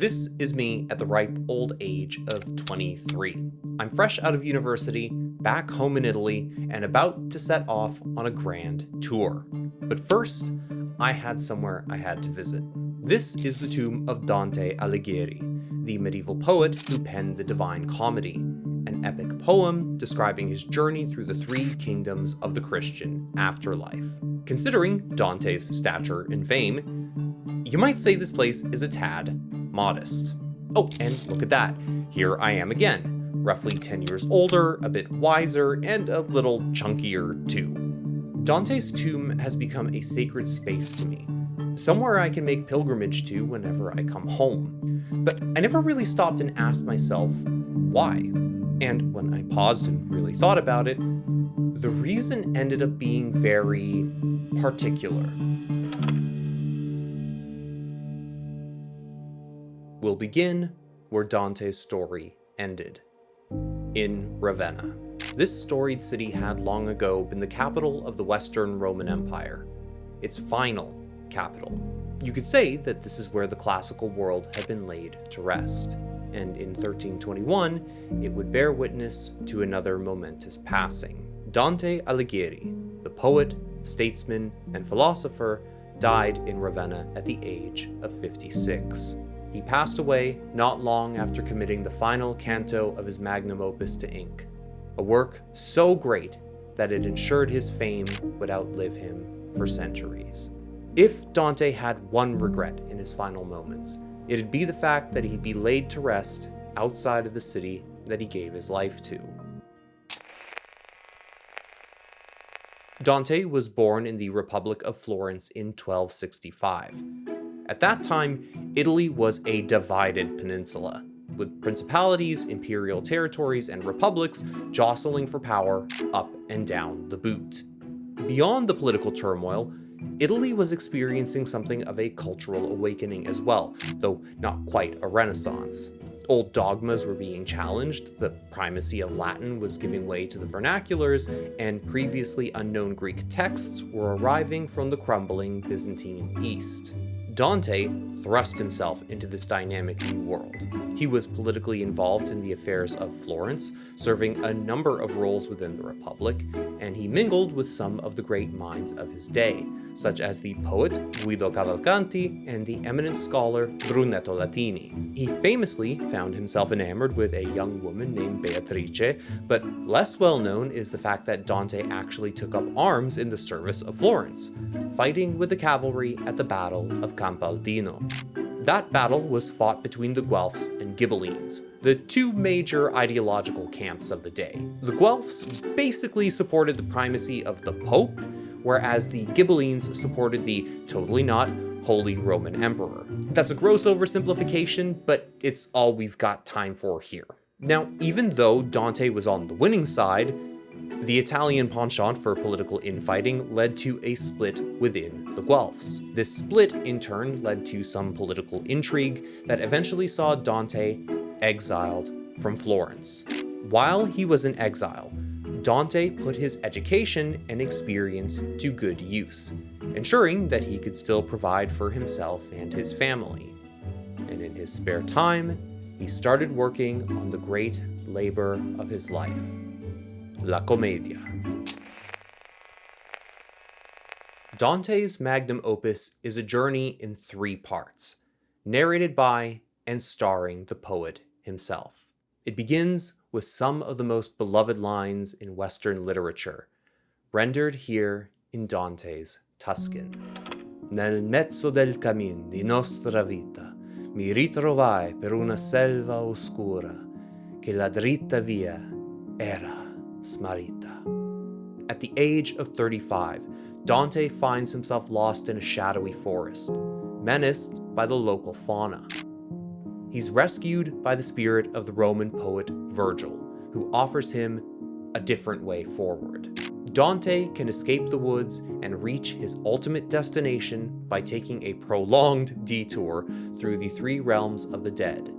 This is me at the ripe old age of 23. I'm fresh out of university, back home in Italy, and about to set off on a grand tour. But first, I had somewhere I had to visit. This is the tomb of Dante Alighieri, the medieval poet who penned the Divine Comedy, an epic poem describing his journey through the three kingdoms of the Christian afterlife. Considering Dante's stature and fame, you might say this place is a tad modest. Oh, and look at that. Here I am again, roughly 10 years older, a bit wiser, and a little chunkier too. Dante's tomb has become a sacred space to me, somewhere I can make pilgrimage to whenever I come home. But I never really stopped and asked myself, why? And when I paused and really thought about it, the reason ended up being very particular. We'll begin where Dante's story ended, in Ravenna. This storied city had long ago been the capital of the Western Roman Empire, its final capital. You could say that this is where the classical world had been laid to rest, and in 1321, it would bear witness to another momentous passing. Dante Alighieri, the poet, statesman, and philosopher, died in Ravenna at the age of 56. He passed away not long after committing the final canto of his magnum opus to ink, a work so great that it ensured his fame would outlive him for centuries. If Dante had one regret in his final moments, it'd be the fact that he'd be laid to rest outside of the city that he gave his life to. Dante was born in the Republic of Florence in 1265. At that time, Italy was a divided peninsula, with principalities, imperial territories, and republics jostling for power up and down the boot. Beyond the political turmoil, Italy was experiencing something of a cultural awakening as well, though not quite a renaissance. Old dogmas were being challenged, the primacy of Latin was giving way to the vernaculars, and previously unknown Greek texts were arriving from the crumbling Byzantine East. Dante thrust himself into this dynamic new world. He was politically involved in the affairs of Florence, serving a number of roles within the Republic, and he mingled with some of the great minds of his day, such as the poet Guido Cavalcanti and the eminent scholar Brunetto Latini. He famously found himself enamored with a young woman named Beatrice, but less well known is the fact that Dante actually took up arms in the service of Florence, fighting with the cavalry at the Battle of Campaldino. That battle was fought between the Guelphs and Ghibellines, the two major ideological camps of the day. The Guelphs basically supported the primacy of the Pope, whereas the Ghibellines supported the totally not Holy Roman Emperor. That's a gross oversimplification, but it's all we've got time for here. Now, even though Dante was on the winning side, the Italian penchant for political infighting led to a split within the Guelphs. This split, in turn, led to some political intrigue that eventually saw Dante exiled from Florence. While he was in exile, Dante put his education and experience to good use, ensuring that he could still provide for himself and his family. And in his spare time, he started working on the great labor of his life, La Commedia. Dante's magnum opus is a journey in 3 parts, narrated by and starring the poet himself. It begins with some of the most beloved lines in Western literature, rendered here in Dante's Tuscan. Nel mezzo del cammin di nostra vita mi ritrovai per una selva oscura che la dritta via era smarrita. At the age of 35, Dante finds himself lost in a shadowy forest, menaced by the local fauna. He's rescued by the spirit of the Roman poet Virgil, who offers him a different way forward. Dante can escape the woods and reach his ultimate destination by taking a prolonged detour through the 3 realms of the dead: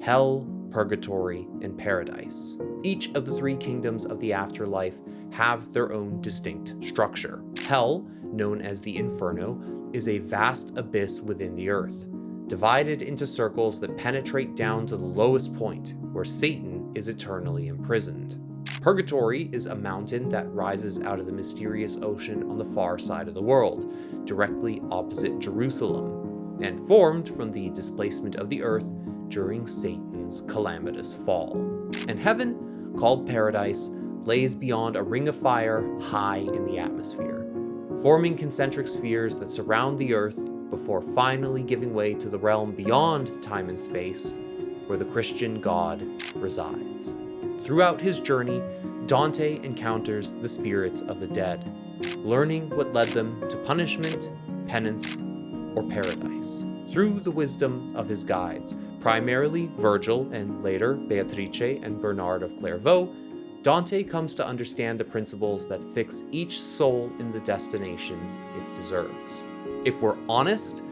Hell, Purgatory, and Paradise. Each of the 3 kingdoms of the afterlife have their own distinct structure. Hell, known as the Inferno, is a vast abyss within the earth. divided into circles that penetrate down to the lowest point, where Satan is eternally imprisoned. Purgatory is a mountain that rises out of the mysterious ocean on the far side of the world, directly opposite Jerusalem, and formed from the displacement of the earth during Satan's calamitous fall. And heaven, called paradise, lays beyond a ring of fire high in the atmosphere, forming concentric spheres that surround the earth before finally giving way to the realm beyond time and space, where the Christian God resides. Throughout his journey, Dante encounters the spirits of the dead, learning what led them to punishment, penance, or paradise. Through the wisdom of his guides, primarily Virgil and later Beatrice and Bernard of Clairvaux, Dante comes to understand the principles that fix each soul in the destination it deserves. If we're honest,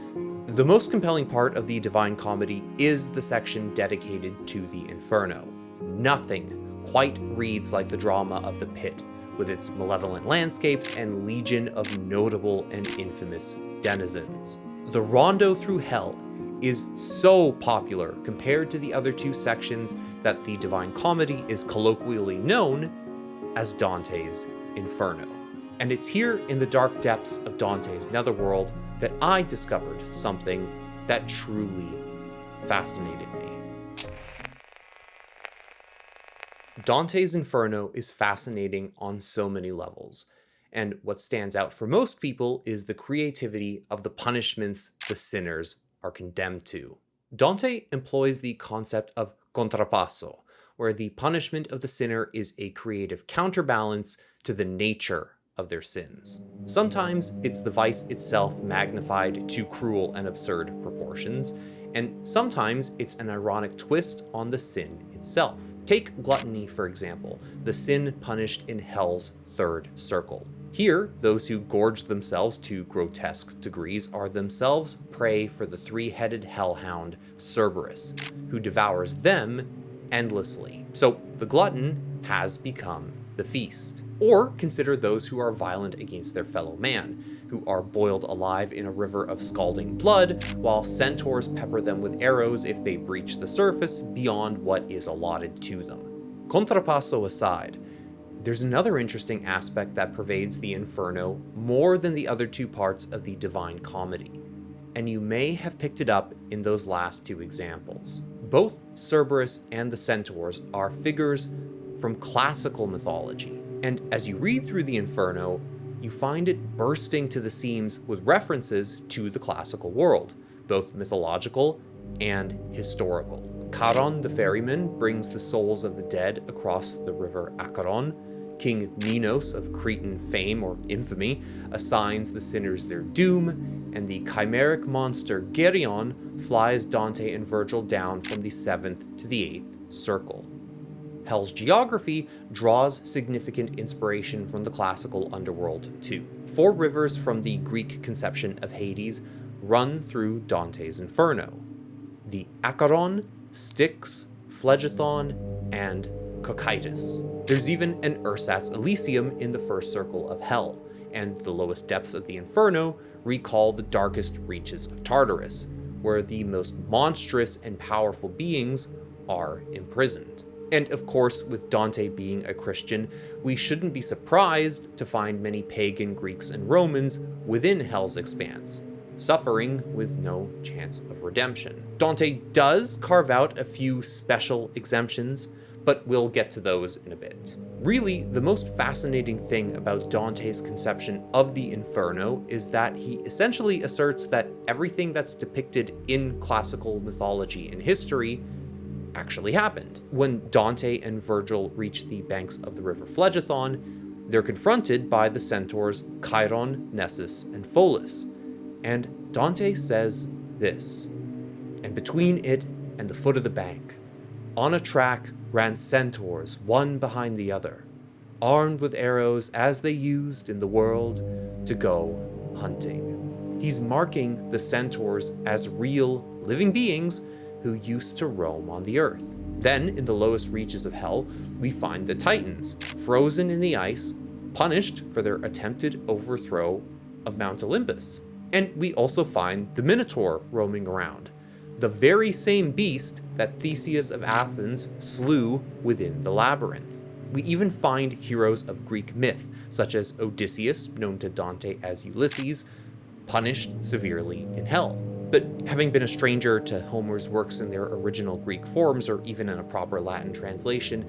the most compelling part of the Divine Comedy is the section dedicated to the Inferno. Nothing quite reads like the drama of the pit, with its malevolent landscapes and legion of notable and infamous denizens. The rondo through hell is so popular compared to the other two sections that the Divine Comedy is colloquially known as Dante's Inferno. And it's here in the dark depths of Dante's netherworld that I discovered something that truly fascinated me. Dante's Inferno is fascinating on so many levels, and what stands out for most people is the creativity of the punishments the sinners are condemned to. Dante employs the concept of contrapasso, where the punishment of the sinner is a creative counterbalance to the nature of their sins. Sometimes it's the vice itself magnified to cruel and absurd proportions, and sometimes it's an ironic twist on the sin itself. Take gluttony, for example, the sin punished in hell's third circle. Here, those who gorge themselves to grotesque degrees are themselves prey for the three-headed hellhound Cerberus, who devours them endlessly. So the glutton has become the feast. Or consider those who are violent against their fellow man, who are boiled alive in a river of scalding blood, while centaurs pepper them with arrows if they breach the surface beyond what is allotted to them. Contrapasso aside, there's another interesting aspect that pervades the Inferno more than the other two parts of the Divine Comedy, and you may have picked it up in those last two examples. Both Cerberus and the centaurs are figures from classical mythology, and as you read through the Inferno, you find it bursting to the seams with references to the classical world, both mythological and historical. Charon the ferryman brings the souls of the dead across the river Acheron. King Minos of Cretan fame or infamy assigns the sinners their doom, and the chimeric monster Geryon flies Dante and Virgil down from the 7th to the 8th circle. Hell's geography draws significant inspiration from the classical underworld too. 4 rivers from the Greek conception of Hades run through Dante's Inferno: the Acheron, Styx, Phlegethon, and Cocytus. There's even an Ersatz Elysium in the first circle of Hell, and the lowest depths of the Inferno recall the darkest reaches of Tartarus, where the most monstrous and powerful beings are imprisoned. And of course, with Dante being a Christian, we shouldn't be surprised to find many pagan Greeks and Romans within Hell's expanse, suffering with no chance of redemption. Dante does carve out a few special exemptions, but we'll get to those in a bit. Really, the most fascinating thing about Dante's conception of the Inferno is that he essentially asserts that everything that's depicted in classical mythology and history actually happened. When Dante and Virgil reach the banks of the river Phlegethon, they're confronted by the centaurs Chiron, Nessus, and Pholus. And Dante says this: "And between it and the foot of the bank, on a track ran centaurs one behind the other, armed with arrows as they used in the world to go hunting." He's marking the centaurs as real, living beings who used to roam on the earth. Then, in the lowest reaches of Hell, we find the Titans, frozen in the ice, punished for their attempted overthrow of Mount Olympus. And we also find the Minotaur roaming around, the very same beast that Theseus of Athens slew within the labyrinth. We even find heroes of Greek myth, such as Odysseus, known to Dante as Ulysses, punished severely in hell. But having been a stranger to Homer's works in their original Greek forms, or even in a proper Latin translation,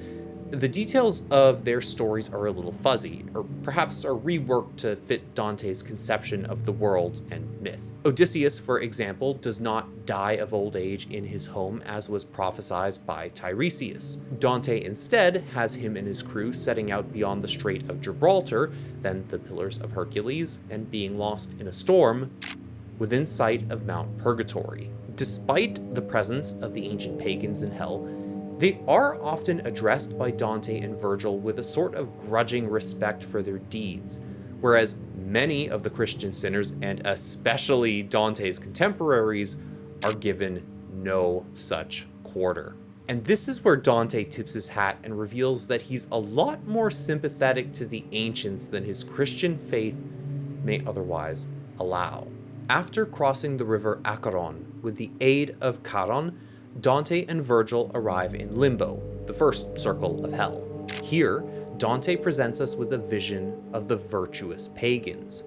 the details of their stories are a little fuzzy, or perhaps are reworked to fit Dante's conception of the world and myth. Odysseus, for example, does not die of old age in his home as was prophesied by Tiresias. Dante instead has him and his crew setting out beyond the Strait of Gibraltar, then the Pillars of Hercules, and being lost in a storm within sight of Mount Purgatory. Despite the presence of the ancient pagans in hell, they are often addressed by Dante and Virgil with a sort of grudging respect for their deeds, whereas many of the Christian sinners, and especially Dante's contemporaries, are given no such quarter. And this is where Dante tips his hat and reveals that he's a lot more sympathetic to the ancients than his Christian faith may otherwise allow. After crossing the river Acheron with the aid of Charon, Dante and Virgil arrive in Limbo, the first circle of hell. Here, Dante presents us with a vision of the virtuous pagans,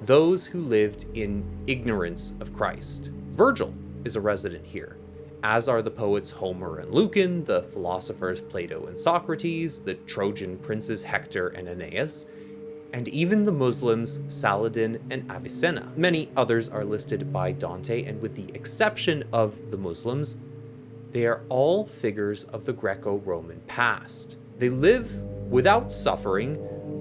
those who lived in ignorance of Christ. Virgil is a resident here, as are the poets Homer and Lucan, the philosophers Plato and Socrates, the Trojan princes Hector and Aeneas, and even the Muslims Saladin and Avicenna. Many others are listed by Dante, and with the exception of the Muslims, they are all figures of the Greco-Roman past. They live without suffering,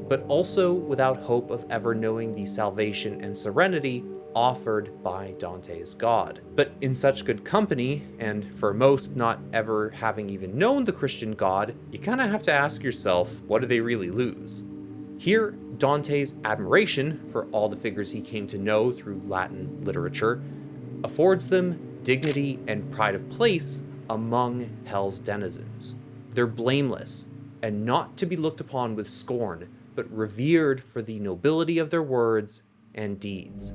but also without hope of ever knowing the salvation and serenity offered by Dante's God. But in such good company, and for most not ever having even known the Christian God, you kind of have to ask yourself, what do they really lose? Here, Dante's admiration for all the figures he came to know through Latin literature affords them dignity and pride of place among hell's denizens. They're blameless and not to be looked upon with scorn, but revered for the nobility of their words and deeds.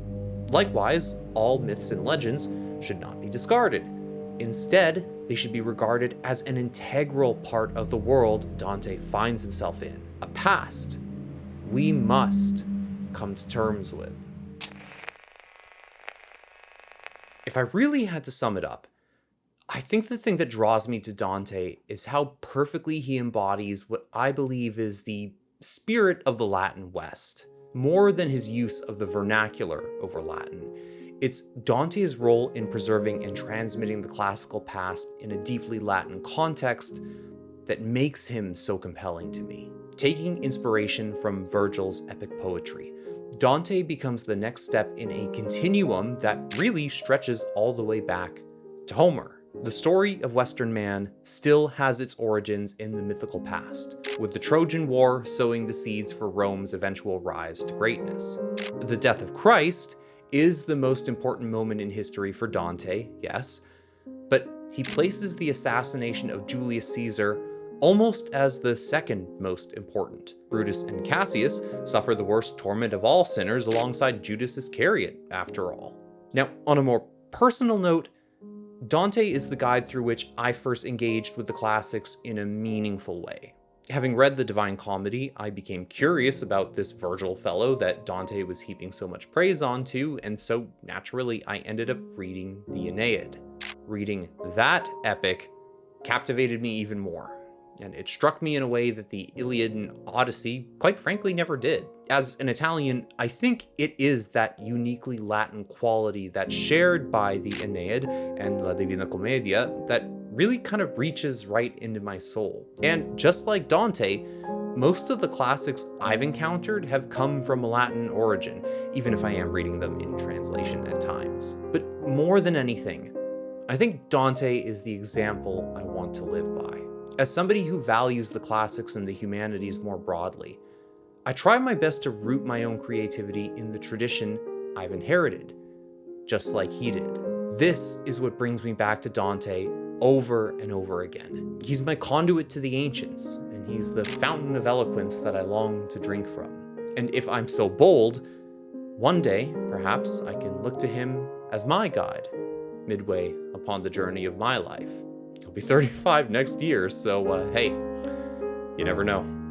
Likewise, all myths and legends should not be discarded. Instead, they should be regarded as an integral part of the world Dante finds himself in, a past we must come to terms with. If I really had to sum it up, I think the thing that draws me to Dante is how perfectly he embodies what I believe is the spirit of the Latin West. More than his use of the vernacular over Latin, it's Dante's role in preserving and transmitting the classical past in a deeply Latin context that makes him so compelling to me. Taking inspiration from Virgil's epic poetry, Dante becomes the next step in a continuum that really stretches all the way back to Homer. The story of Western man still has its origins in the mythical past, with the Trojan War sowing the seeds for Rome's eventual rise to greatness. The death of Christ is the most important moment in history for Dante, yes, but he places the assassination of Julius Caesar almost as the second most important. Brutus and Cassius suffer the worst torment of all sinners alongside Judas Iscariot, after all. Now, on a more personal note, Dante is the guide through which I first engaged with the classics in a meaningful way. Having read the Divine Comedy, I became curious about this Virgil fellow that Dante was heaping so much praise onto, and so naturally I ended up reading the Aeneid. Reading that epic captivated me even more, and it struck me in a way that the Iliad and Odyssey, quite frankly, never did. As an Italian, I think it is that uniquely Latin quality that's shared by the Aeneid and La Divina Commedia that really kind of reaches right into my soul. And just like Dante, most of the classics I've encountered have come from a Latin origin, even if I am reading them in translation at times. But more than anything, I think Dante is the example I want to live by. As somebody who values the classics and the humanities more broadly, I try my best to root my own creativity in the tradition I've inherited, just like he did. This is what brings me back to Dante over and over again. He's my conduit to the ancients, and he's the fountain of eloquence that I long to drink from. And if I'm so bold, one day, perhaps I can look to him as my guide, midway upon the journey of my life. I'll be 35 next year, so hey, you never know.